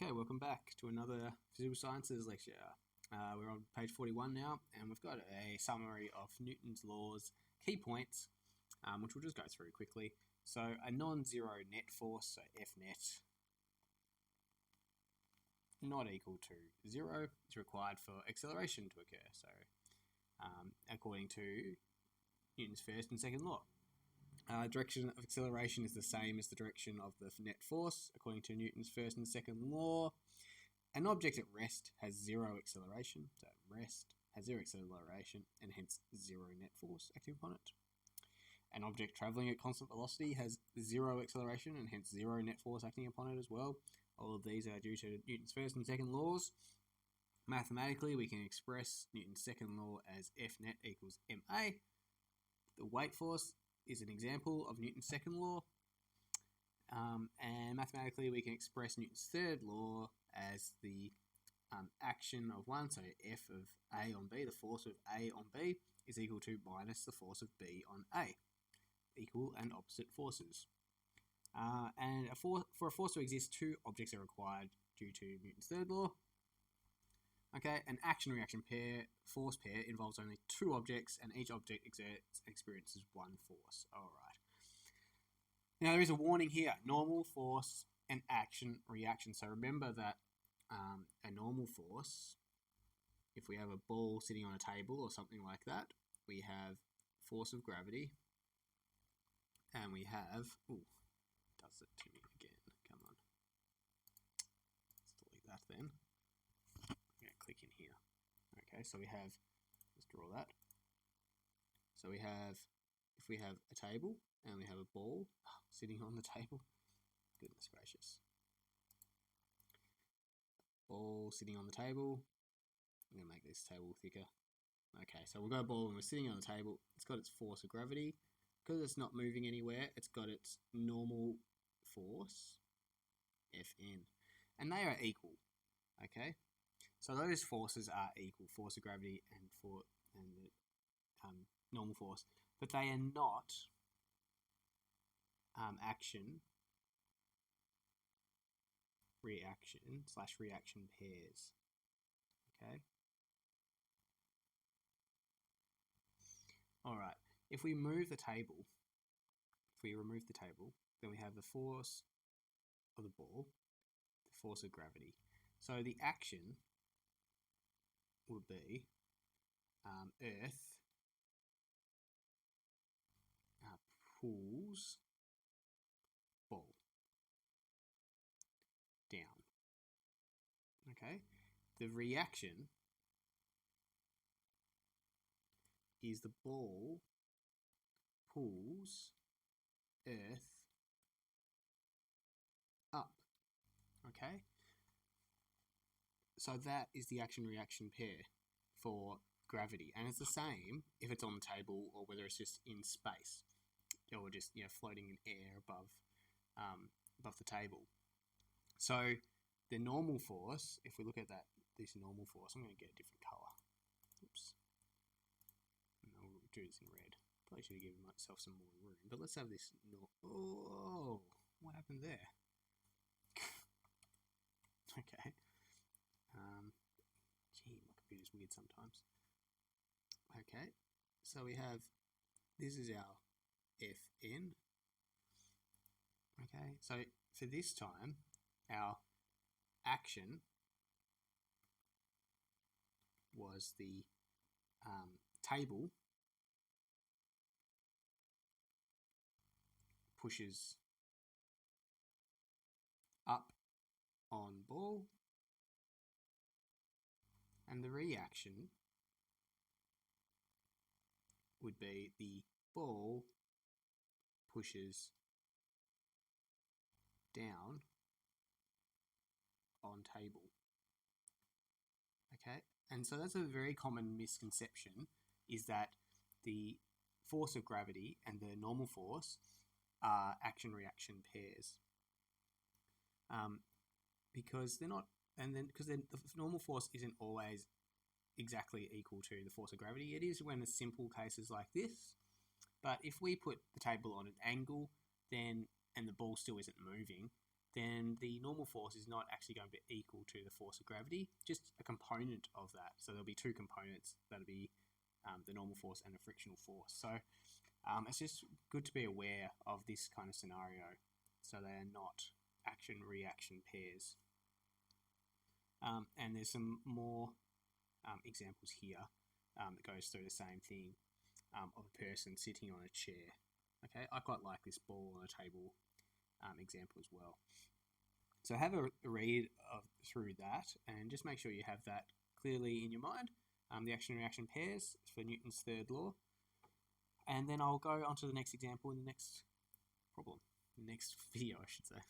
Okay, welcome back to another Physical Sciences lecture. We're on page 41 now, and we've got a summary of Newton's laws, key points, which we'll just go through quickly. So a non-zero net force, so F net, not equal to 0 is required for acceleration to occur. So according to Newton's first and second law. Direction of acceleration is the same as the direction of the net force, according to Newton's first and second law. An object at rest has zero acceleration, so at rest has zero acceleration and hence zero net force acting upon it. An object travelling at constant velocity has zero acceleration and hence zero net force acting upon it as well. All of these are due to Newton's first and second laws. Mathematically, we can express Newton's second law as F net equals ma. The weight force is an example of Newton's second law. And mathematically, we can express Newton's third law as the action of one, so F of A on B, the force of A on B, is equal to minus the force of B on A. Equal and opposite forces. And for a force to exist, two objects are required due to Newton's third law. Okay, an action-reaction force pair involves only two objects, and each object exerts and experiences one force. Alright. Now, there is a warning here. Normal force and action-reaction. So remember that a normal force, if we have a ball sitting on a table or something like that, we have force of gravity, and we have... Ooh, does it to me again. Come on. Let's delete that then. Click in here. Okay, so we have, let's draw that. So we have, if we have a table and we have a ball sitting on the table, goodness gracious. Ball sitting on the table. I'm going to make this table thicker. Okay, so we've got a ball and we're sitting on the table. It's got its force of gravity. Because it's not moving anywhere, it's got its normal force, Fn. And they are equal. Okay? So those forces are equal, force of gravity and the normal force, but they are not action-reaction pairs. Okay. All right. If we remove the table, then we have the force of the ball, the force of gravity. So the action would be Earth pulls ball down. Okay, the reaction is the ball pulls Earth up. Okay. So that is the action-reaction pair for gravity. And it's the same if it's on the table or whether it's just in space or just, floating in air above the table. So the normal force, if we look at this normal force, I'm going to get a different colour. Oops. And I'll do this in red. Probably should have given myself some more room. But let's have this. Oh, what happened there? Okay. Gee, my computer's weird sometimes. Okay, so we have, this is our Fn. Okay, so for this time, our action was the table pushes up on ball, and the reaction would be the ball pushes down on table. Okay, and so that's a very common misconception, is that the force of gravity and the normal force are action-reaction pairs. Because they're not, because the normal force isn't always exactly equal to the force of gravity. It is when it's simple cases like this. But if we put the table on an angle, then and the ball still isn't moving, then the normal force is not actually going to be equal to the force of gravity, just a component of that. So there'll be two components. That'll be the normal force and the frictional force. So it's just good to be aware of this kind of scenario, so they are not action-reaction pairs. And there's some more examples here that goes through the same thing of a person sitting on a chair. Okay, I quite like this ball on a table example as well. So have a read through that and just make sure you have that clearly in your mind. The action-reaction pairs for Newton's third law. And then I'll go on to the next example in the next problem, the next video, I should say.